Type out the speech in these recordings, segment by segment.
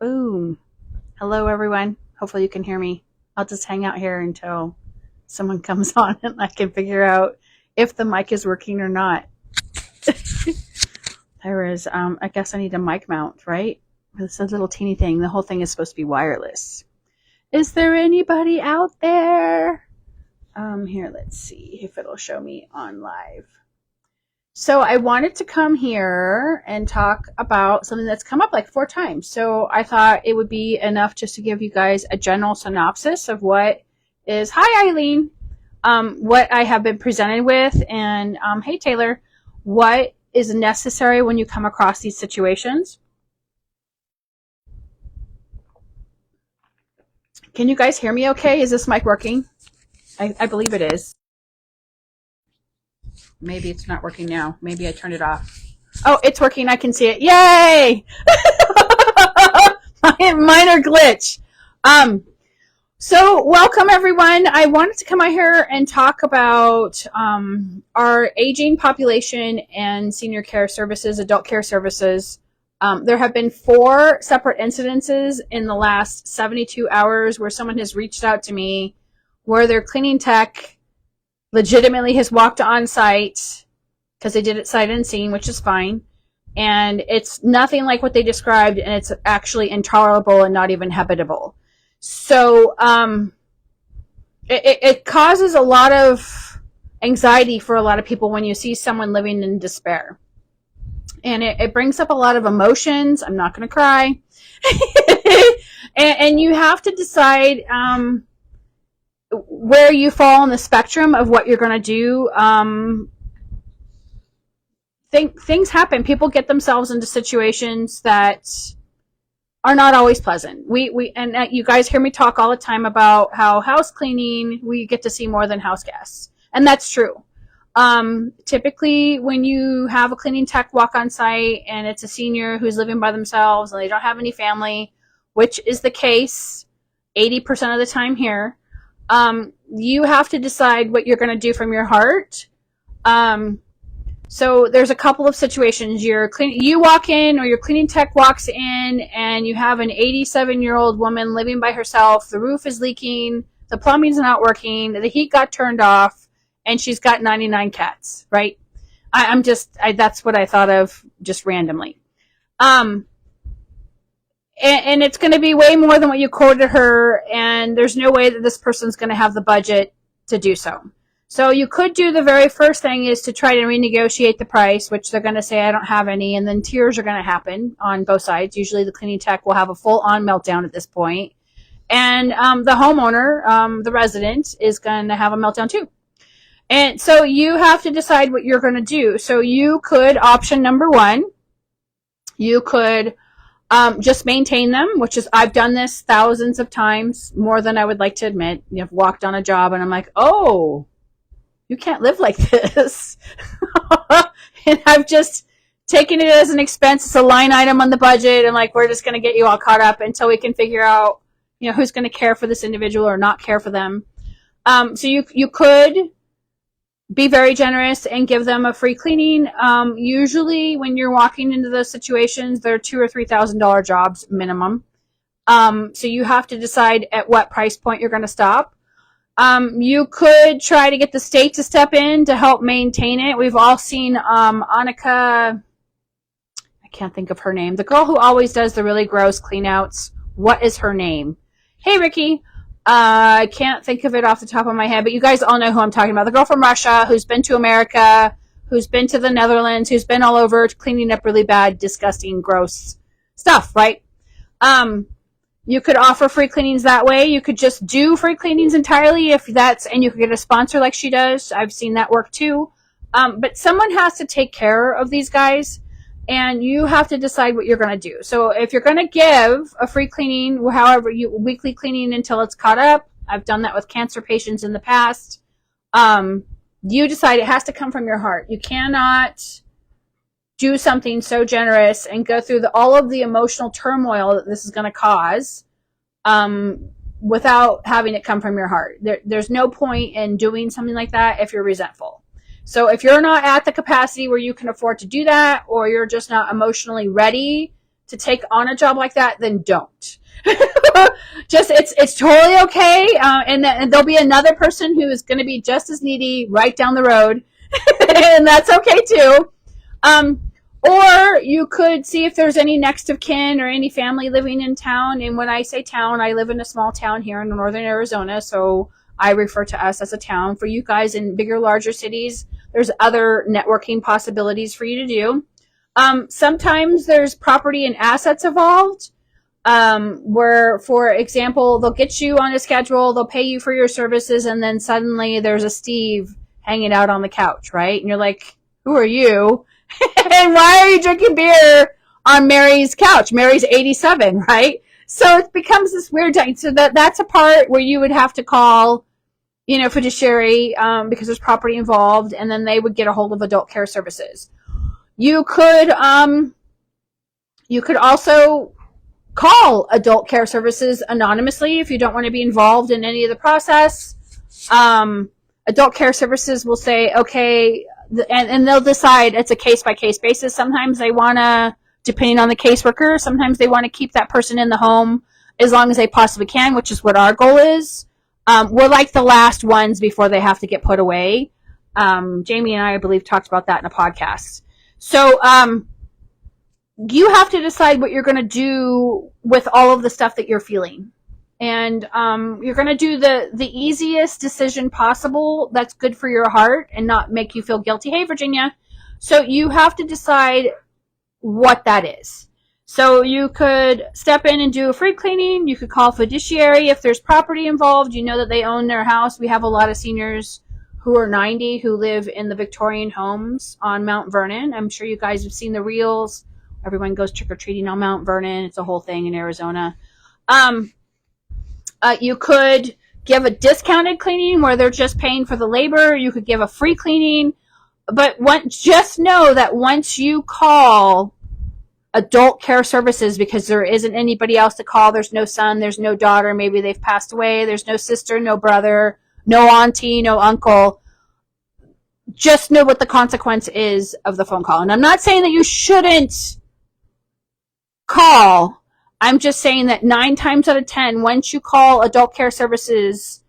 Boom. Hello, everyone. Hopefully, you can hear me. I'll just hang out here until someone comes on and I can figure out if the mic is working or not. I guess I need a mic mount, right? It's a little teeny thing. The whole thing is supposed to be wireless. Is there anybody out there? Here, let's see if it'll show me on live. So I wanted to come here and talk about something that's come up like 4 times. So I thought it would be enough just to give you guys a general synopsis of what is, hi Eileen, what I have been presented with, and hey Taylor, what is necessary when you come across these situations. Can you guys hear me okay? Is this mic working? I believe it is. Maybe it's not working now. Maybe I turned it off. Oh, it's working. I can see it. Yay! Minor glitch. So welcome everyone. I wanted to come out here and talk about our aging population and senior care services, adult care services. There have been 4 separate incidences in the last 72 hours where someone has reached out to me where their cleaning tech legitimately has walked on site because they did it sight unseen, which is fine. And it's nothing like what they described, and it's actually intolerable and not even habitable. So it causes a lot of anxiety for a lot of people when you see someone living in despair. And it brings up a lot of emotions. I'm not going to cry. and you have to decide where you fall on the spectrum of what you're going to do. Things happen. People get themselves into situations that are not always pleasant. You guys hear me talk all the time about how house cleaning, we get to see more than house guests. And that's true. Typically when you have a cleaning tech walk on site and it's a senior who's living by themselves and they don't have any family, which is the case 80% of the time here, you have to decide what you're going to do from your heart. So there's a couple of situations. You walk in, or your cleaning tech walks in, and you have an 87-year-old woman living by herself. The roof is leaking. The plumbing's not working. The heat got turned off, and she's got 99 cats, right? That's what I thought of just randomly. And it's going to be way more than what you quoted her, and there's no way that this person's going to have the budget to do so. So you could do the very first thing is to try to renegotiate the price, which they're going to say, I don't have any, and then tears are going to happen on both sides. Usually the cleaning tech will have a full-on meltdown at this point. And the homeowner, the resident, is going to have a meltdown too. And so you have to decide what you're going to do. So you could, option number 1, you could just maintain them, which is, I've done this thousands of times, more than I would like to admit. I've walked on a job and I'm like, oh, you can't live like this. And I've just taken it as an expense. It's a line item on the budget. And like, we're just going to get you all caught up until we can figure out, who's going to care for this individual or not care for them. So you could be very generous and give them a free cleaning. Usually when you're walking into those situations, they're $2,000 or $3,000 jobs minimum. So you have to decide at what price point you're going to stop. You could try to get the state to step in to help maintain it. We've all seen Annika, I can't think of her name, the girl who always does the really gross cleanouts. What is her name? Hey, Ricky. I can't think of it off the top of my head, but you guys all know who I'm talking about. The girl from Russia who's been to America, who's been to the Netherlands, who's been all over cleaning up really bad, disgusting, gross stuff, right? You could offer free cleanings that way. You could just do free cleanings entirely and you could get a sponsor like she does. I've seen that work too. But someone has to take care of these guys, and you have to decide what you're going to do. So if you're going to give a free cleaning, weekly cleaning until it's caught up, I've done that with cancer patients in the past. You decide it has to come from your heart. You cannot do something so generous and go through all of the emotional turmoil that this is going to cause without having it come from your heart. There's no point in doing something like that if you're resentful. So if you're not at the capacity where you can afford to do that, or you're just not emotionally ready to take on a job like that, then don't. Just it's totally okay, and there'll be another person who is going to be just as needy right down the road, and that's okay too. Or you could see if there's any next of kin or any family living in town. And when I say town, I live in a small town here in northern Arizona, so I refer to us as a town. For you guys in bigger, larger cities, there's other networking possibilities for you to do. Sometimes there's property and assets involved, where, for example, they'll get you on a schedule, they'll pay you for your services, and then suddenly there's a Steve hanging out on the couch, right? And you're like, who are you? And why are you drinking beer on Mary's couch? Mary's 87, right? So it becomes this weird thing. So that's a part where you would have to call, fiduciary, because there's property involved, and then they would get a hold of adult care services. You could also call adult care services anonymously if you don't want to be involved in any of the process. Adult care services will say, okay, and they'll decide. It's a case-by-case basis. Sometimes they want to, depending on the caseworker, sometimes they want to keep that person in the home as long as they possibly can, which is what our goal is. We're like the last ones before they have to get put away. Jamie and I believe, talked about that in a podcast. So you have to decide what you're going to do with all of the stuff that you're feeling. And you're going to do the easiest decision possible that's good for your heart and not make you feel guilty. Hey, Virginia. So you have to decide what that is. So you could step in and do a free cleaning. You could call fiduciary if there's property involved. You know that they own their house. We have a lot of seniors who are 90 who live in the Victorian homes on Mount Vernon. I'm sure you guys have seen the reels. Everyone goes trick-or-treating on Mount Vernon. It's a whole thing in Arizona. You could give a discounted cleaning where they're just paying for the labor. You could give a free cleaning. But just know that once you call adult care services, because there isn't anybody else to call, there's no son, there's no daughter, maybe they've passed away, there's no sister, no brother, no auntie, no uncle, just know what the consequence is of the phone call. And I'm not saying that you shouldn't call. I'm just saying that 9 times out of 10, once you call adult care services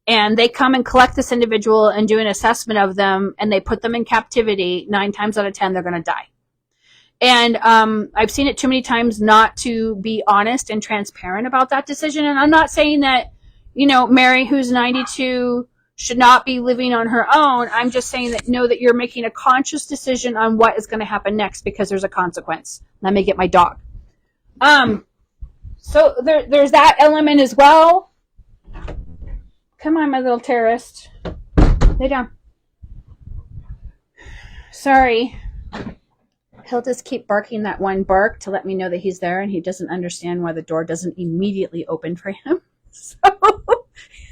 and they come and collect this individual and do an assessment of them and they put them in captivity, 9 times out of 10, they're going to die. And I've seen it too many times not to be honest and transparent about that decision. And I'm not saying that, Mary, who's 92, should not be living on her own. I'm just saying that know that you're making a conscious decision on what is going to happen next because there's a consequence. Let me get my dog. So there's that element as well. Come on, my little terrorist. Lay down. Sorry. He'll just keep barking that one bark to let me know that he's there, and he doesn't understand why the door doesn't immediately open for him. So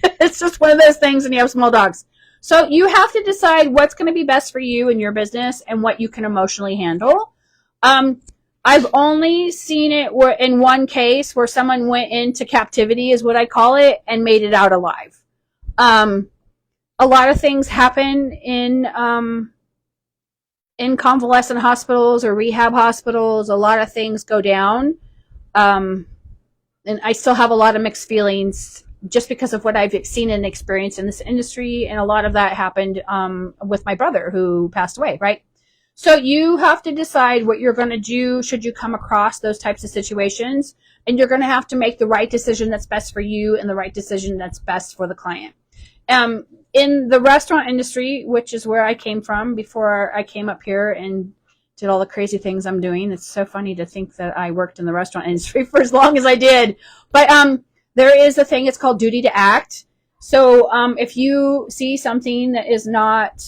it's just one of those things when you have small dogs. So you have to decide what's going to be best for you and your business and what you can emotionally handle. I've only seen it in one case where someone went into captivity, is what I call it, and made it out alive. A lot of things happen in convalescent hospitals or rehab hospitals. A lot of things go down. And I still have a lot of mixed feelings just because of what I've seen and experienced in this industry. And a lot of that happened with my brother who passed away, right? So you have to decide what you're going to do should you come across those types of situations. And you're going to have to make the right decision that's best for you and the right decision that's best for the client. In the restaurant industry, which is where I came from before I came up here and did all the crazy things I'm doing. It's so funny to think that I worked in the restaurant industry for as long as I did. But there is a thing, it's called duty to act. So if you see something that is not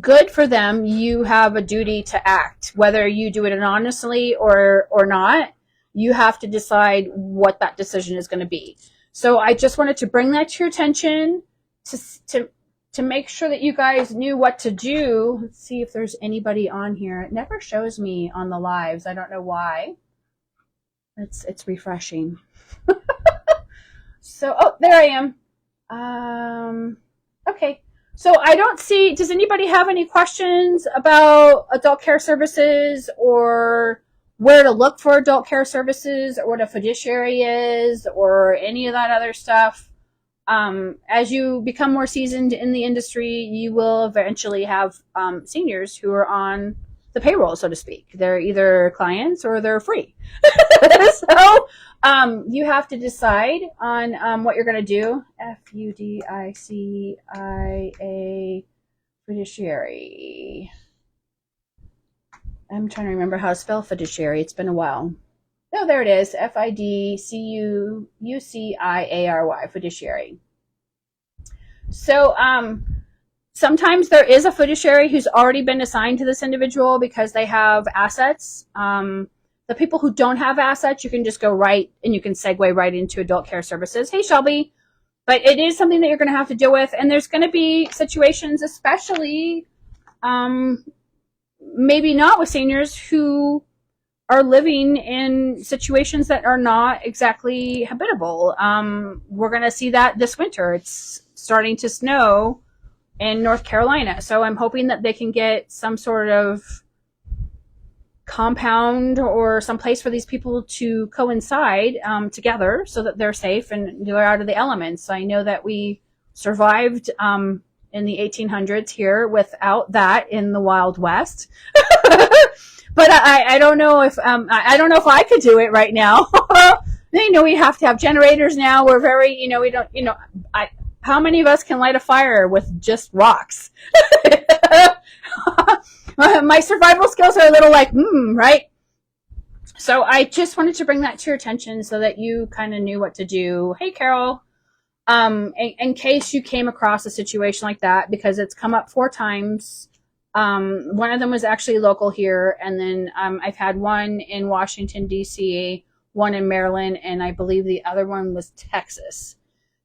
good for them, you have a duty to act. Whether you do it anonymously or not, you have to decide what that decision is going to be. So I just wanted to bring that to your attention to make sure that you guys knew what to do. Let's see if there's anybody on here. It never shows me on the lives. I don't know why. It's refreshing. So, oh, there I am. Okay. So I don't see, does anybody have any questions about adult care services or where to look for adult care services or what a fiduciary is or any of that other stuff. As you become more seasoned in the industry, you will eventually have seniors who are on the payroll, so to speak. They're either clients or they're free. So you have to decide on what you're going to do. FUDICIA fiduciary. I'm trying to remember how to spell fiduciary. It's been a while. Oh, there it is. FIDCUCIARY, fiduciary. So sometimes there is a fiduciary who's already been assigned to this individual because they have assets. The people who don't have assets, you can just go right and you can segue right into adult care services. Hey, Shelby. But it is something that you're going to have to deal with. And there's going to be situations, especially maybe not with seniors who are living in situations that are not exactly habitable. We're going to see that this winter. It's starting to snow in North Carolina. So I'm hoping that they can get some sort of compound or some place for these people to coincide together so that they're safe and they're out of the elements. I know that we survived in the 1800s here without that in the Wild West. But I don't know if I don't know if I could do it right now. We have to have generators now. We're very, we don't, how many of us can light a fire with just rocks? My survival skills are a little like, right? So I just wanted to bring that to your attention so that you kind of knew what to do. Hey, Carol. In case you came across a situation like that, because it's come up 4 times. One of them was actually local here, and then I've had one in Washington, D.C., one in Maryland, and I believe the other one was Texas.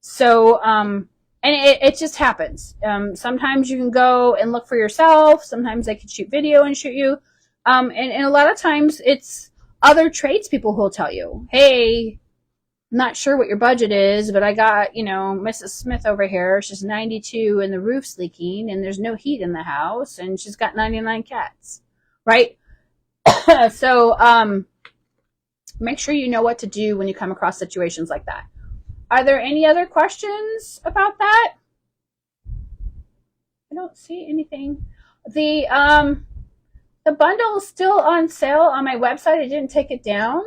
So, and it just happens. Sometimes you can go and look for yourself. Sometimes they can shoot video and shoot you. And a lot of times it's other tradespeople who will tell you, hey, I'm not sure what your budget is, but I got, Mrs. Smith over here. She's 92 and the roof's leaking and there's no heat in the house and she's got 99 cats, right? So make sure you know what to do when you come across situations like that. Are there any other questions about that? I don't see anything. The bundle is still on sale on my website. I didn't take it down.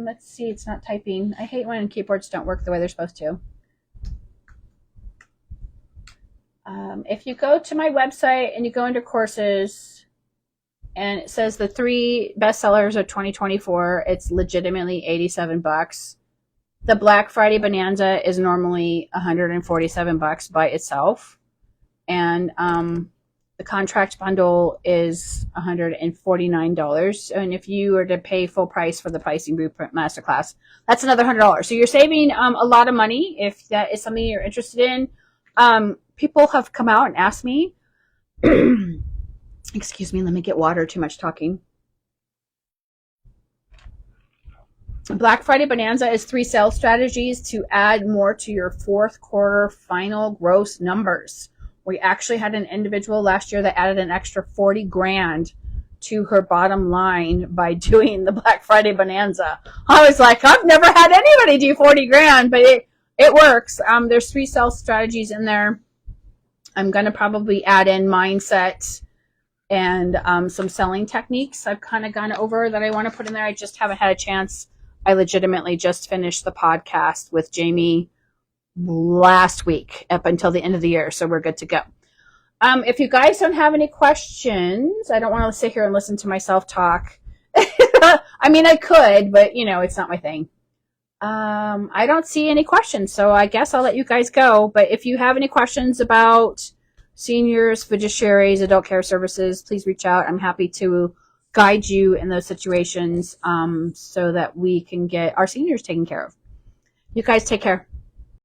Let's see. It's not typing. I hate when keyboards don't work the way they're supposed to. If you go to my website and you go into courses, and it says the 3 bestsellers of 2024, it's legitimately $87. The Black Friday Bonanza is normally $147 by itself. And the contract bundle is $149. And if you were to pay full price for the Pricing Blueprint Masterclass, that's another $100. So you're saving a lot of money if that is something you're interested in. People have come out and asked me, excuse me, let me get water, too much talking. Black Friday Bonanza is 3 sales strategies to add more to your 4th quarter final gross numbers. We actually had an individual last year that added an extra 40 grand to her bottom line by doing the Black Friday Bonanza. I was like, I've never had anybody do 40 grand, but it works. There's 3 sales strategies in there. I'm going to probably add in mindset and some selling techniques I've kind of gone over that I want to put in there. I just haven't had a chance. I legitimately just finished the podcast with Jamie last week up until the end of the year, so we're good to go. If you guys don't have any questions, I don't want to sit here and listen to myself talk. I mean, I could, but it's not my thing. I don't see any questions, so I guess I'll let you guys go. But if you have any questions about seniors, fiduciaries, adult care services, please reach out. I'm happy to guide you in those situations so that we can get our seniors taken care of. You guys take care.